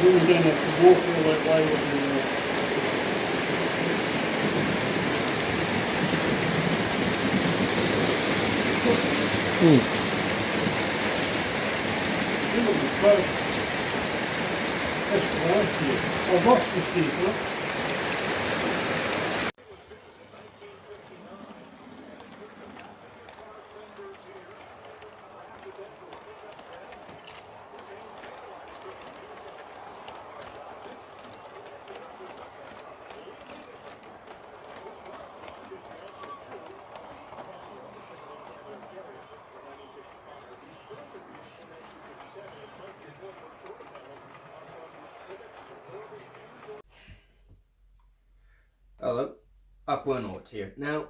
don't have to walk all that way with me. That's what I see. I've lost the steeple. Hello, Up1 here. Now,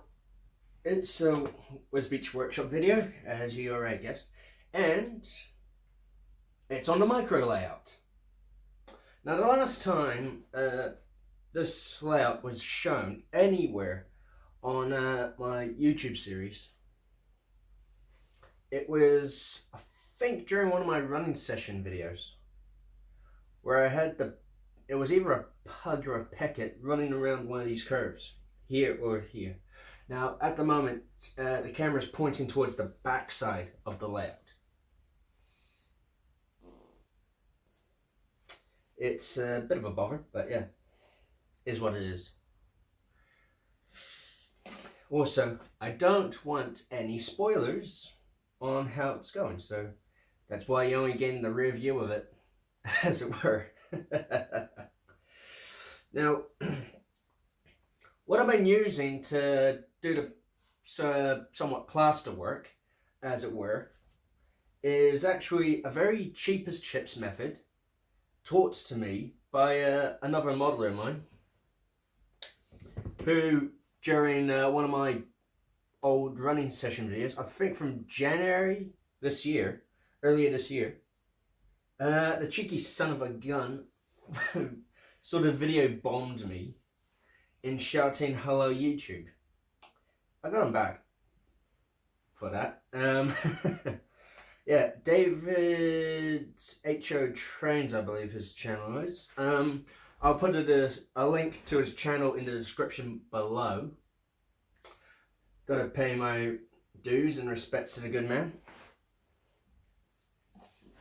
it's a Wisbech workshop video, as you already guessed, and it's on the micro layout. Now, the last time this layout was shown anywhere on my YouTube series, it was, I think, during one of my running session videos, where I had it was either a pug or a pecket running around one of these curves, here or here. Now, at the moment, the camera is pointing towards the back side of the layout. It's a bit of a bother, but yeah, is what it is. Also, I don't want any spoilers on how it's going, so that's why you're only getting the rear view of it, as it were. Now, what I've been using to do the somewhat plaster work, as it were, is actually a very cheap as chips method taught to me by another modeler of mine, who during one of my old running session videos, I think from January this year, earlier this year, the cheeky son of a gun sort of video bombed me in shouting "Hello YouTube." I got him back for that. Yeah, David H.O. Trains, I believe his channel is. I'll put a link to his channel in the description below. Gotta pay my dues and respects to the good man.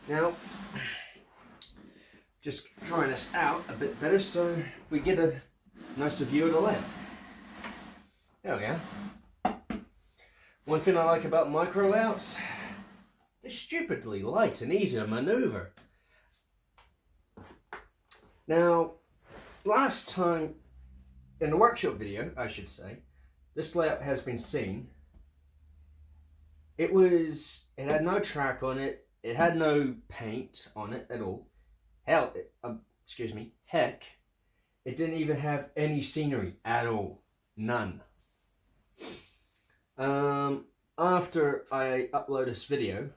Now, just drawing this out a bit better so we get a nicer view of the layout. There we go. One thing I like about micro layouts, they're stupidly light and easy to maneuver. Now, last time in the workshop video, I should say, this layout has been seen. It had no track on it. It had no paint on it at all. Hell, heck, it didn't even have any scenery at all. None. After I upload this video,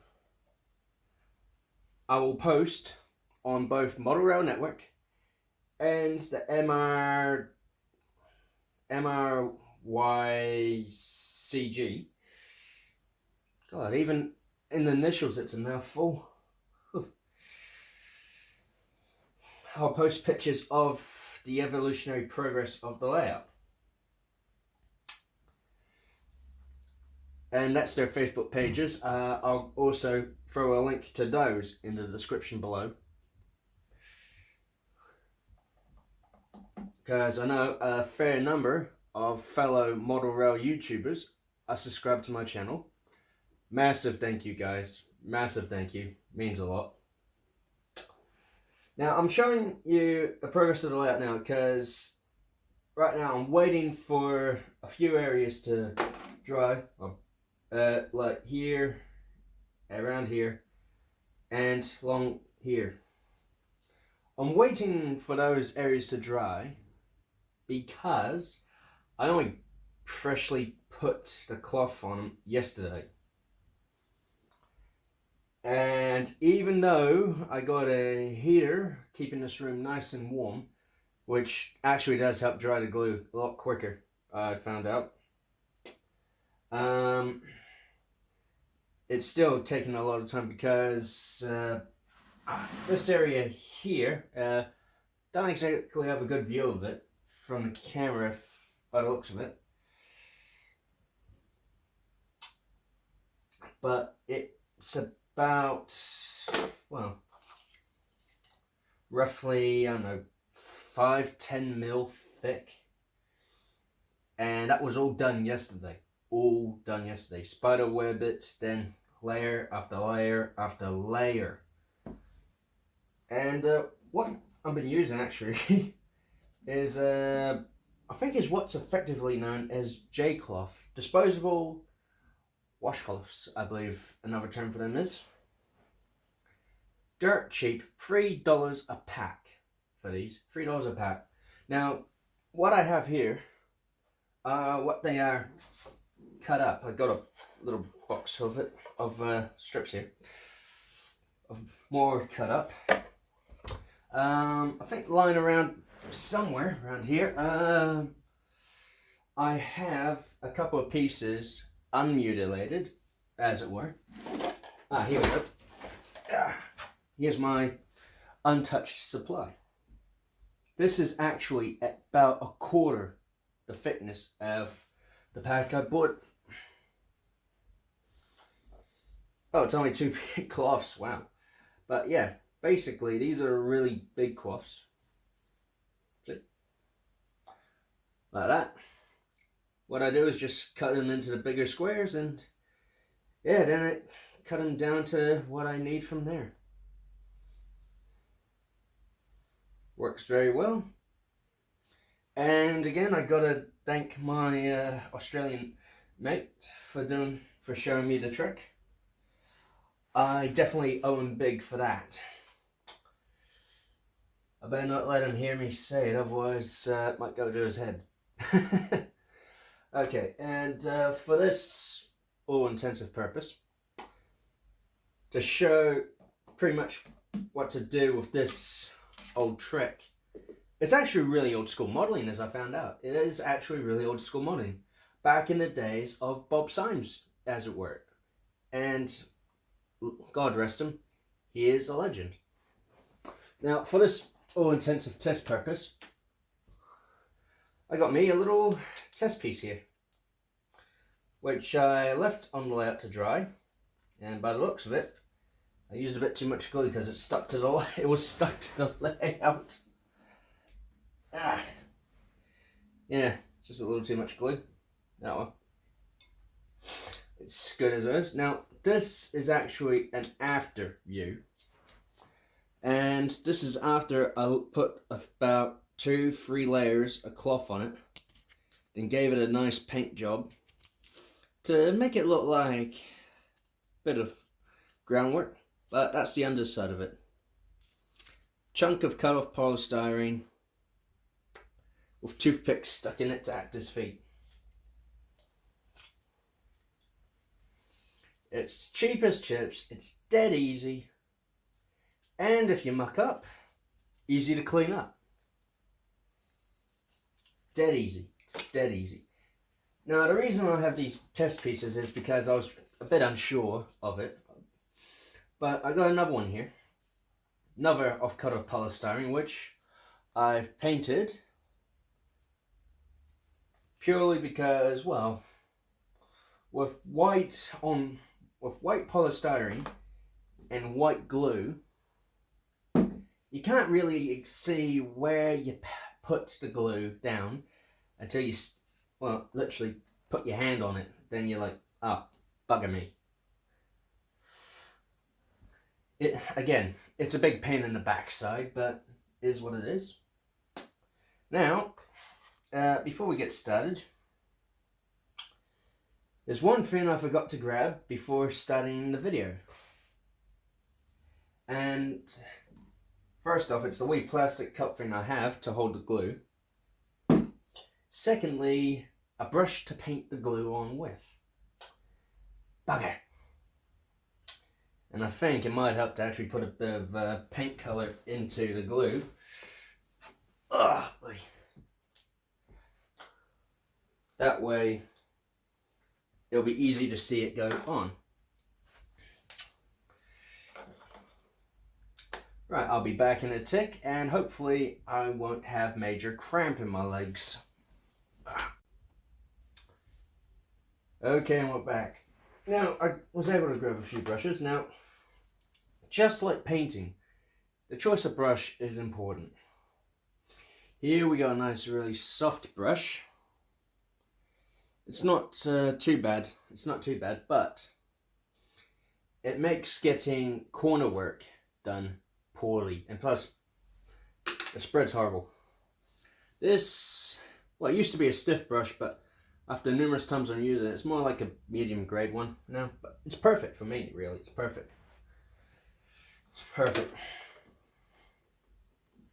I will post on both Model Rail Network and the MRYCG. God, even in the initials it's a mouthful. I'll post pictures of the evolutionary progress of the layout. And that's their Facebook pages. I'll also throw a link to those in the description below, because I know a fair number of fellow model rail YouTubers are subscribed to my channel. Massive thank you, guys. Massive thank you. Means a lot. Now, I'm showing you the progress of the layout now because right now I'm waiting for a few areas to dry. Like here, around here, and along here. I'm waiting for those areas to dry because I only freshly put the cloth on them yesterday. And even though I got a heater keeping this room nice and warm, which actually does help dry the glue a lot quicker, I found out, it's still taking a lot of time because this area here, don't exactly have a good view of it from the camera by the looks of it, but it's about, well, roughly, I don't know, 5-10 mil thick, and that was all done yesterday. Spider web it, then layer after layer after layer. And what I've been using actually is I think is what's effectively known as J-cloth, disposable washcloths, I believe another term for them is. Dirt cheap, $3 a pack for these, $3 a pack. Now, what I have here, what they are cut up. I got a little box of it, of strips here, of more cut up. I think lying around somewhere around here, I have a couple of pieces unmutilated, as it were. Here we go. Here's my untouched supply. This is actually about a quarter the thickness of the pack I bought. Oh, it's only 2 big cloths, wow. But yeah, basically these are really big cloths. See? Like that. What I do is just cut them into the bigger squares, and yeah, then I cut them down to what I need from there. Works very well. And again, I gotta thank my Australian mate for showing me the trick. I definitely owe him big for that. I better not let him hear me say it, otherwise it might go to his head. Okay, and for this all-intensive purpose, to show pretty much what to do with this old trick. It's actually really old school modelling, as I found out. It is actually really old school modelling. Back in the days of Bob Symes, as it were. And God rest him, he is a legend. Now, for this all-intensive test purpose, I got me a little test piece here, which I left on the layout to dry, and by the looks of it, I used a bit too much glue because it was stuck to the layout. Yeah, just a little too much glue. That one. It's good as it is. Now, this is actually an after view. And this is after I put about 2-3 layers of cloth on it and gave it a nice paint job to make it look like a bit of groundwork. But that's the underside of it. Chunk of cut off polystyrene with toothpicks stuck in it to act as feet. It's cheap as chips, it's dead easy, and if you muck up, easy to clean up. Dead easy, it's dead easy. Now the reason I have these test pieces is because I was a bit unsure of it, but I got another one here, another off cut of polystyrene, which I've painted purely because, well, with white polystyrene and white glue, you can't really see where you put the glue down until you, well, literally put your hand on it. Then you're like, oh, bugger me. Again, it's a big pain in the backside, but it is what it is. Now, before we get started, there's one thing I forgot to grab before starting the video. And first off, it's the wee plastic cup thing I have to hold the glue. Secondly, a brush to paint the glue on with. Bugger. And I think it might help to actually put a bit of paint colour into the glue. Ugh, boy. That way, it'll be easy to see it go on. Right, I'll be back in a tick, and hopefully I won't have major cramp in my legs. Okay, and we're back. Now, I was able to grab a few brushes. Now, just like painting, the choice of brush is important. Here we got a nice, really soft brush. It's not too bad. It's not too bad, but it makes getting corner work done poorly, and plus the spread's horrible. This, well, it used to be a stiff brush, but after numerous times I'm using it, it's more like a medium grade one now. But it's perfect for me, really. It's perfect. It's perfect.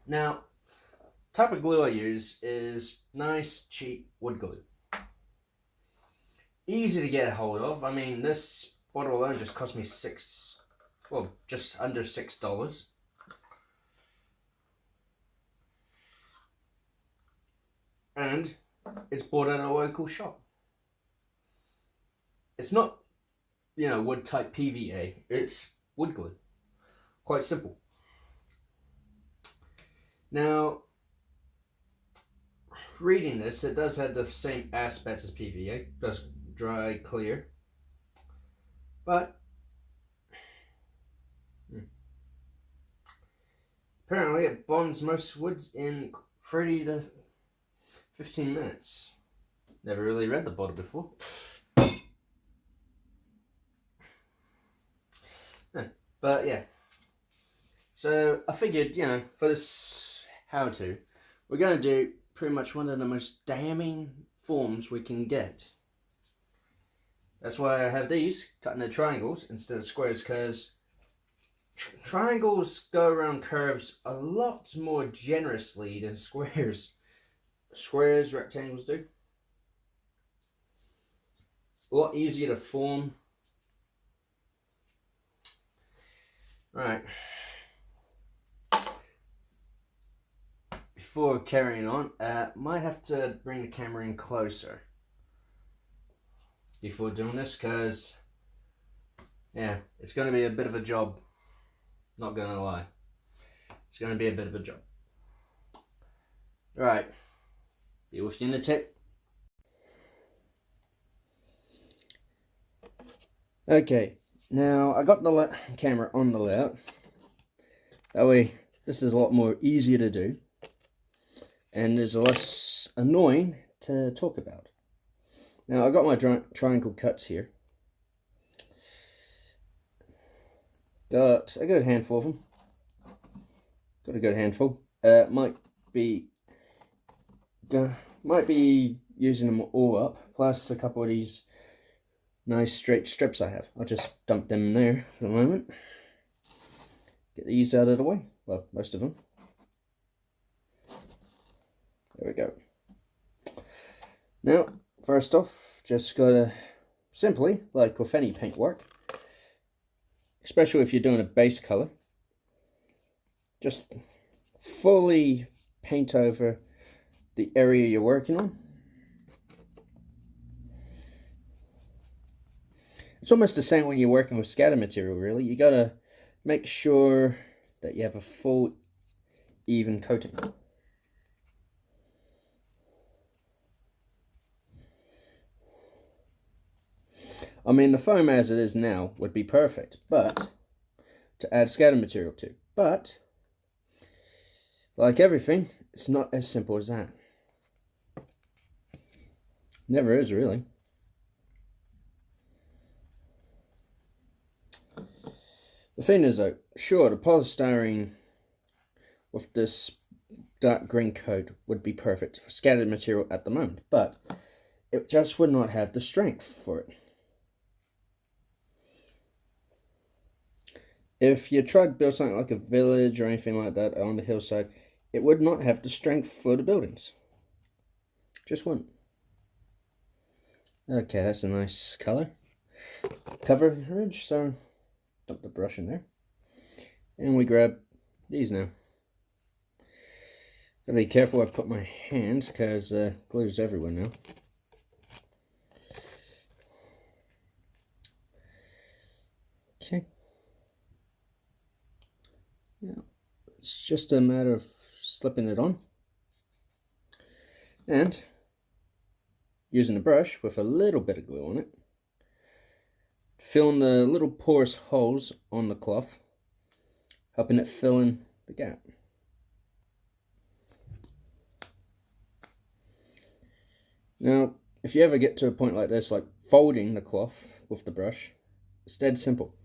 Now, type of glue I use is nice, cheap wood glue. Easy to get a hold of. I mean, this bottle alone just cost me just under $6. And it's bought at a local shop. It's not, wood type PVA. It's wood glue. Quite simple. Now, reading this, it does have the same aspects as PVA. It does dry clear. But apparently it bonds most woods in 30 to 15 minutes. Never really read the bottle before. But yeah. So I figured, for this how-to, we're going to do pretty much one of the most damning forms we can get. That's why I have these cut into triangles instead of squares, because triangles go around curves a lot more generously than squares. Squares, rectangles do. A lot easier to form. Right. Before carrying on, might have to bring the camera in closer before doing this, because yeah, it's going to be a bit of a job. Not going to lie. It's going to be a bit of a job. Right. Be with you in a tick. Okay. Now, I got the camera on the layout. That way, this is a lot more easier to do. And is less annoying to talk about. Now, I got my triangle cuts here. Got a good handful of them. Got a good handful. Might be using them all up, plus a couple of these nice straight strips I have. I'll just dump them in there for the moment. Get these out of the way. Well, most of them. There we go. Now, first off, just gotta simply, like with any paintwork, especially if you're doing a base color, just fully paint over the area you're working on. It's almost the same when you're working with scatter material, really. You gotta make sure that you have a full, even coating. I mean, the foam as it is now would be perfect, but to add scatter material to. But, like everything, it's not as simple as that. Never is, really. The thing is, though, sure, the polystyrene with this dark green coat would be perfect for scattered material at the moment, but it just would not have the strength for it. If you tried to build something like a village or anything like that on the hillside, it would not have the strength for the buildings. Just wouldn't. Okay, that's a nice color. Coverage, so dump the brush in there. And we grab these now. Gotta be careful where I put my hands, because glue's everywhere now. Okay. Now, it's just a matter of slipping it on and using a brush with a little bit of glue on it, filling the little porous holes on the cloth, helping it fill in the gap. Now, if you ever get to a point like this, like folding the cloth with the brush, it's dead simple.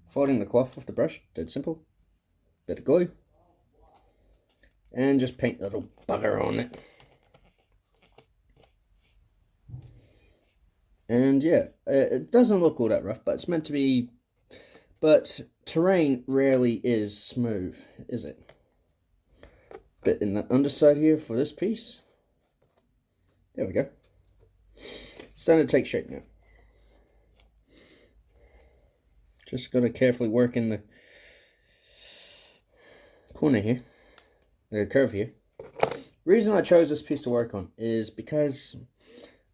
Folding the cloth with the brush, dead simple. Bit of glue, and just paint a little bugger on it. And yeah, it doesn't look all that rough, but it's meant to be. But terrain rarely is smooth, is it? Bit in the underside here for this piece. There we go. Starting to take shape now. Just got to carefully work in the corner here, the curve here. The reason I chose this piece to work on is because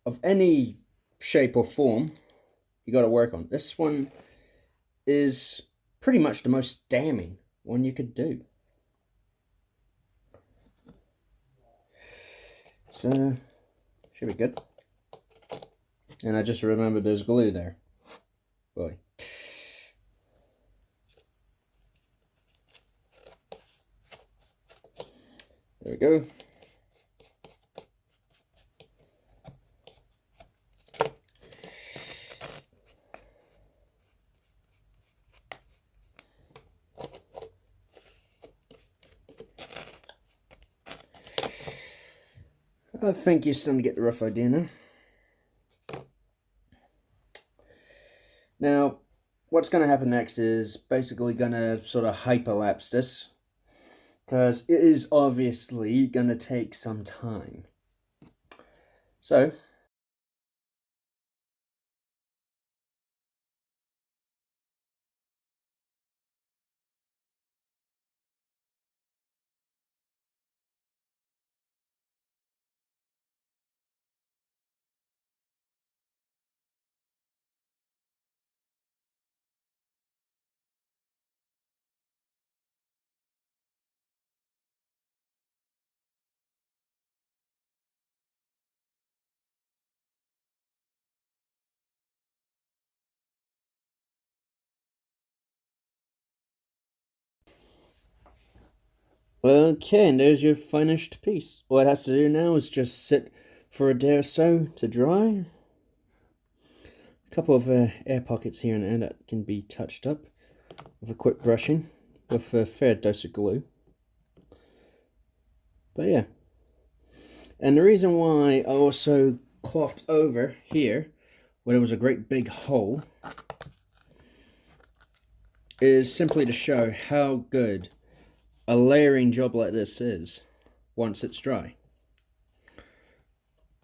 of any shape or form you got to work on. This one is pretty much the most damning one you could do. So, should be good. And I just remembered there's glue there. Boy. There we go. I think you're starting to get the rough idea now. Now, what's going to happen next is basically going to sort of hyperlapse this, because it is obviously going to take some time. So, okay, and there's your finished piece. All it has to do now is just sit for a day or so to dry. A couple of air pockets here and there that can be touched up with a quick brushing with a fair dose of glue. But yeah. And the reason why I also clothed over here, where there was a great big hole, is simply to show how good a layering job like this is once it's dry.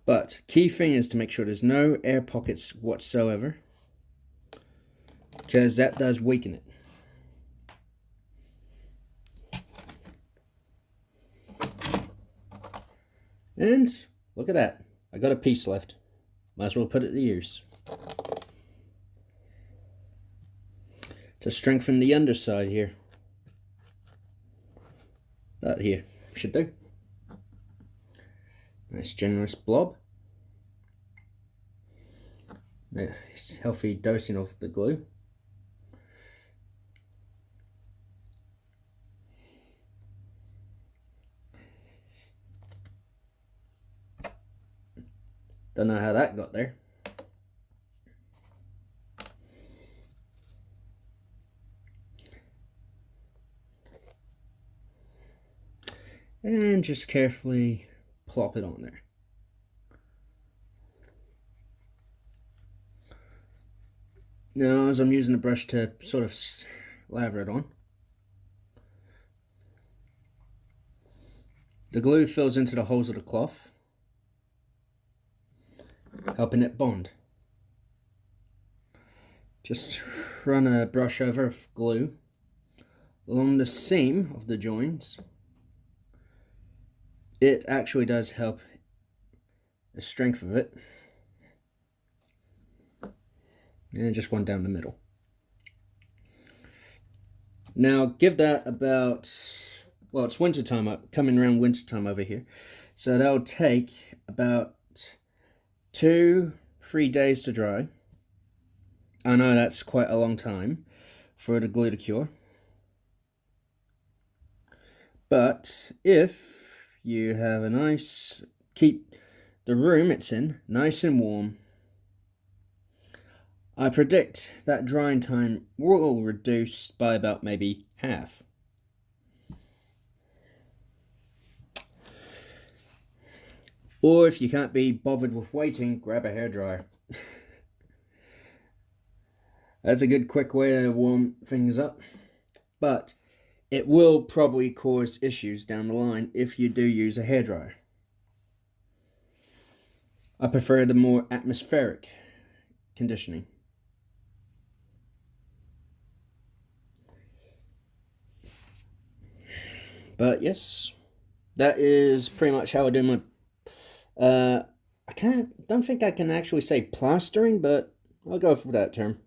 But key thing is to make sure there's no air pockets whatsoever, because that does weaken it. And look at that, I got a piece left. Might as well put it to use to strengthen the underside here. That here should do. Nice generous blob. Nice healthy dosing of the glue. Don't know how that got there. And just carefully plop it on there. Now, as I'm using the brush to sort of lather it on, the glue fills into the holes of the cloth, helping it bond. Just run a brush over of glue along the seam of the joints. It actually does help the strength of it. And just one down the middle. Now give that about, well, it's winter time, coming around winter time over here, so that'll take about 2-3 days to dry. I know that's quite a long time for the glue to cure, but if you have a nice, keep the room it's in nice and warm, I predict that drying time will reduce by about maybe half. Or if you can't be bothered with waiting, grab a hairdryer. That's a good quick way to warm things up, but it will probably cause issues down the line if you do use a hairdryer. I prefer the more atmospheric conditioning. But yes, that is pretty much how I do my don't think I can actually say plastering, but I'll go for that term.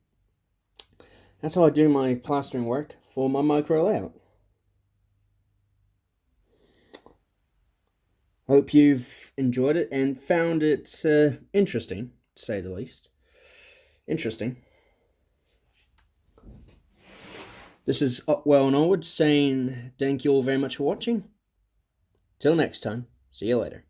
That's how I do my plastering work for my micro layout. Hope you've enjoyed it and found it interesting, to say the least. Interesting. This is Upwell and Onward saying thank you all very much for watching. Till next time, see you later.